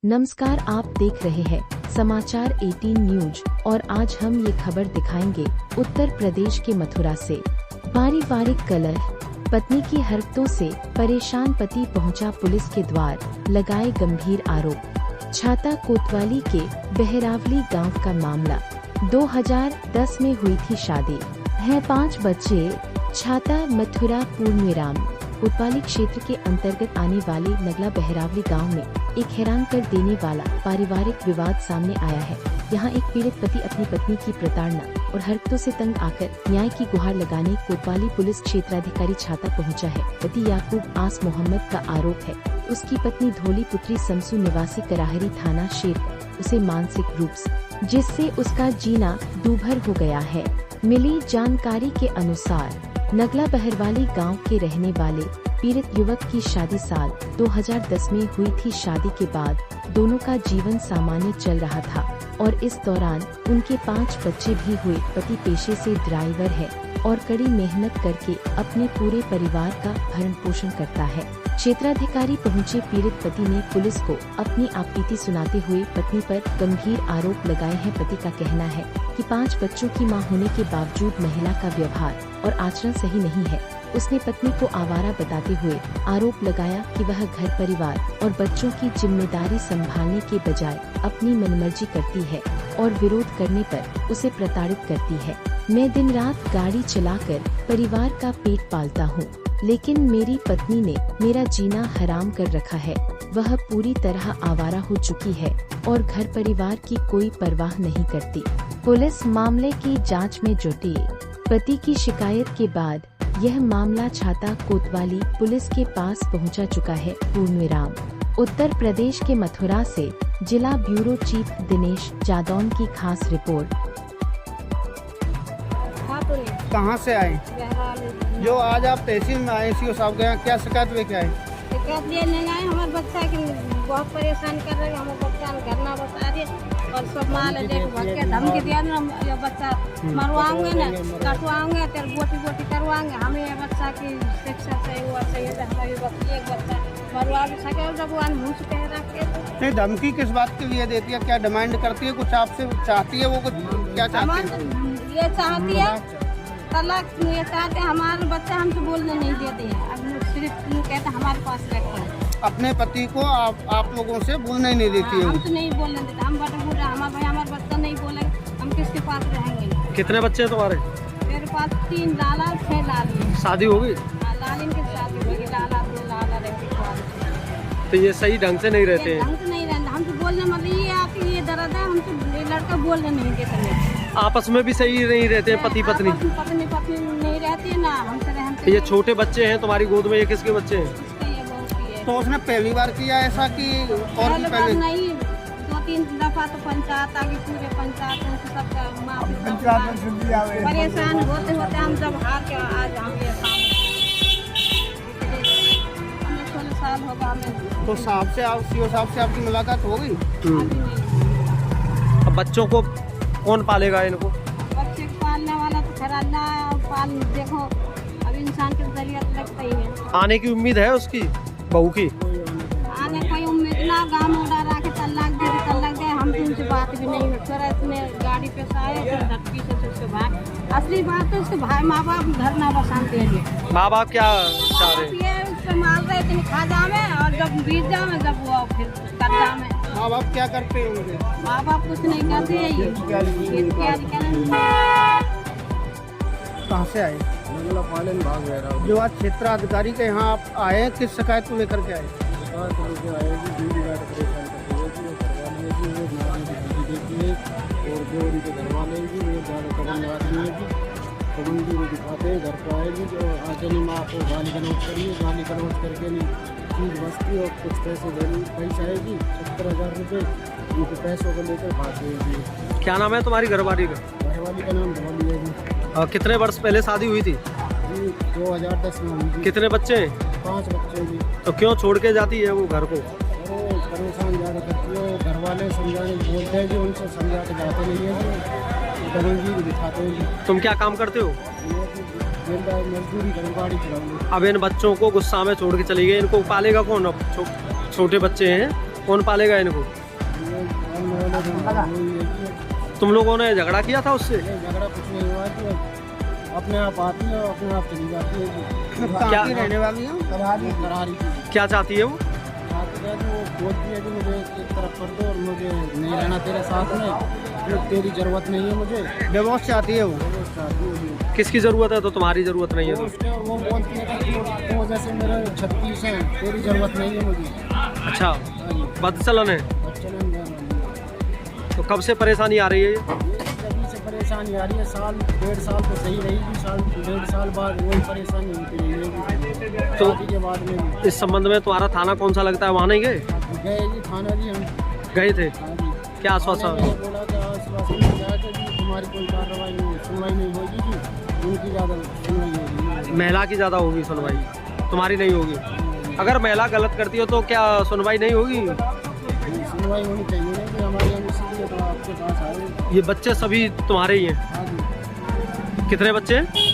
नमस्कार, आप देख रहे हैं समाचार 18 न्यूज और आज हम ये खबर दिखाएंगे उत्तर प्रदेश के मथुरा से। पारिवारिक कलह, पत्नी की हरकतों से परेशान पति पहुंचा पुलिस के द्वार, लगाए गंभीर आरोप। छाता कोतवाली के बहरावली गांव का मामला। 2010 में हुई थी शादी, है 5 बच्चे। छाता मथुरा पूर्णविराम कोतवाली क्षेत्र के अंतर्गत आने वाले नगला बहरावली गांव में एक हैरान कर देने वाला पारिवारिक विवाद सामने आया है। यहां एक पीड़ित पति अपनी पत्नी की प्रताड़ना और हरकतों से तंग आकर न्याय की गुहार लगाने कोतवाली पुलिस क्षेत्राधिकारी छाता पहुंचा है। पति याकूब आस मोहम्मद का आरोप है, उसकी पत्नी धोली पुत्री समसू निवासी कराहरी थाना शेर उसे मानसिक रूप से, जिससे उसका जीना दूभर हो गया है। मिली जानकारी के अनुसार नगला बहरवाली गांव के रहने वाले पीड़ित युवक की शादी साल 2010 में हुई थी। शादी के बाद दोनों का जीवन सामान्य चल रहा था और इस दौरान उनके 5 बच्चे भी हुए। पति पेशे से ड्राइवर है और कड़ी मेहनत करके अपने पूरे परिवार का भरण पोषण करता है। क्षेत्राधिकारी पहुंचे पीड़ित पति ने पुलिस को अपनी आपत्ति सुनाते हुए पत्नी पर गंभीर आरोप लगाए हैं। पति का कहना है कि 5 बच्चों की मां होने के बावजूद महिला का व्यवहार और आचरण सही नहीं है। उसने पत्नी को आवारा बताते हुए आरोप लगाया कि वह घर परिवार और बच्चों की जिम्मेदारी संभालने के बजाय अपनी मनमर्जी करती है और विरोध करने पर उसे प्रताड़ित करती है। मैं दिन रात गाड़ी चलाकर परिवार का पेट पालता हूँ, लेकिन मेरी पत्नी ने मेरा जीना हराम कर रखा है। वह पूरी तरह आवारा हो चुकी है और घर परिवार की कोई परवाह नहीं करती। पुलिस मामले की जांच में जुटी। पति की शिकायत के बाद यह मामला छाता कोतवाली पुलिस के पास पहुंचा चुका है। पूर्णविराम उत्तर प्रदेश के मथुरा से जिला ब्यूरो चीफ दिनेश जादौन की खास रिपोर्ट। कहाँ से आए? जो आज आप तहसील में आए सीओ साहब के यहाँ, क्या शिकायत लेके आए? शिकायत लेने आए, हमारे बच्चा की बहुत परेशान कर रहे हैं। हमारे बच्चा घर ना बता रहे और सब माल लेके भाग के धमकी दिया ना, ये बच्चा मरवाऊंगे ना, कटवाऊंगे, तेरे बोटी बोटी करवाएंगे। हमें ये बच्चा की शिक्षा चाहिए, वो चाहिए। हमारी एक बच्चा मरवा भी सके जब वो मुँह से कह रखे। नहीं, धमकी किस बात के लिए देती है? क्या डिमांड करती है? कुछ आपसे चाहती है? वो कुछ क्या चाहती है? ये चाहती है तलाक, ये चाहते हमारे बच्चा हमसे बोलने नहीं देते हैं। अब सिर्फ कहते हमारे पास रखते हैं। अपने पति को आप लोगों से बोलने नहीं देती है? हमसे नहीं बोलने देते। हम बड़ा बूढ़ा, हमारे भाई हमारा बच्चा नहीं बोलेंगे, हम किसके पास रहेंगे? कितने बच्चे हैं तुम्हारे? मेरे पास 3 लाला 6 लाली। शादी हो गई? लालिन की शादी हो गई, लाला 2 लाला रहते। तो ये सही ढंग से नहीं रहते हैं? ढंग से नहीं रहते। हमसे बोलने मतलब ये आके ये दर्द है, हमसे लड़का बोलने नहीं देते। आपस में भी सही नहीं रहते हैं पति पत्नी? पत्नी पत्नी नहीं रहती है ना, हमसे रहते। ये छोटे बच्चे हैं तुम्हारी गोद में, ये किसके बच्चे हैं? तो उसने पहली बार किया ऐसा कि और भी पहले? नहीं, 2-3 दफा तो पंचायत आ गई, पूरे पंचायत में सबका परेशान होते होते हम जब हार के आज हम ये हमें 16 साल होगा हमें। तो साहब से आप सीओ साहब से आपकी मुलाकात हो गई? अब बच्चों को कौन पालेगा इनको? बच्चे पालने वाला तो खरा ना पाल। देखो अब इंसान के जरिए लगता ही है। आने की उम्मीद है उसकी बहू की? आने कोई उम्मीद ना, गाँव में उड़ा रहा के तलाक दे। हम तो उनसे बात भी नहीं हुई। फिर इसने गाड़ी पे से आए, फिर धक्की से उसके भाई। असली बात तो उसके भाई माँ बाप घर ना बसाते हैं। माँ बाप क्या चाह रहे हैं? ये उससे मार रहे थे खा जामे और जब बीत जामे, जब वो फिर कर जामे। माँ बाप क्या करते हैं उनके? माँ बाप कुछ नहीं करते हैं। ये कहाँ से आए? जो आज क्षेत्राधिकारी के यहाँ आप आए, किस शिकायत को लेकर के आए? और जो उनके घर वाले भी वो ज़्यादा कदम दिखाते हैं, घर पर आएगी जो आके नहीं माँ को गाली गलौज करिए, गाली गलौज करके नहीं चीज़ बस्ती और कुछ पैसा आएगी 70,000 रुपये, उनके पैसों को लेकर भाग जाएगी। क्या नाम है तुम्हारी घरवाली का? घरवाली का नाम धोली है जी। कितने वर्ष पहले शादी हुई थी? 2010 में हुई थी। कितने बच्चे हैं? 5 बच्चे जी। तो क्यों छोड़ के जाती है वो घर को? अरे परेशान ज़्यादा करती है, घर वाले समझाने बोलते हैं जी, उनसे समझा के जाते नहीं है जी, गरीबी भी दिखाते हैं जी। तुम क्या काम करते हो? मजदूरी करूँ, गाड़ी चलाऊँगी। अब इन बच्चों को गुस्सा में छोड़ के चली गई, इनको पालेगा कौन? अब छोटे बच्चे हैं, कौन पालेगा इनको? ये हम लोगों ने यही है कि तुम लोगों ने झगड़ा किया था उससे? ये झगड़ा कुछ नहीं हुआ कि अपने आप आती है और अपने आप चली जाती है। कहाँ की रहने वाली है? करारी की क्या चाहती है वो? चाहती है कि वो बोलती है कि मुझे एक तरफ कर दो और मुझे नहीं रहना तेरे साथ में, तेरी ज़रूरत नहीं है मुझे। डिवोर्स चाहती है वो। वो चाहती है वो। किसकी ज़रूरत है तो तुम्हारी ज़रूरत नहीं है वो तो? उसके वो बोलती है कि वो जैसे मेरे 36 हैं, तेरी ज़रूरत नहीं है मुझे। अच्छा, हाँ जी, बदचलन है। बच्चन है। तो कब से परेशानी आ रही है ये? तभी से परेशानी आ रही है, साल 1.5 साल तो सही रहेगी, साल 1.5 साल बाद वही परेशानी होती रहेगी। तो शादी के बाद में भी इस संबंध में तुम्हारा थाना कौन सा लगता है, वहाँ नहीं गए? गए जी थाना भी हम। गए थे? हाँ जी, क्या आश्वासन? थाने में बोला था, आश्वासन दिया कि जी तुम्हारी कोई कार्रवाई नहीं, सुनवाई नहीं होगी जी, उनकी ज़्यादा सुनवाई होगी। महिला की ज़्यादा होगी सुनवाई, तुम्हारी नहीं होगी। अगर महिला गलत करती हो तो क्या सुनवाई नहीं होगी? सुनवाई होनी चाहिए ना कि हमारे यहाँ इसीलिए तो आपके पास आए। ये बच्चे सभी तुम्हारे ही हैं? हाँ जी, कितने बच्चे हैं?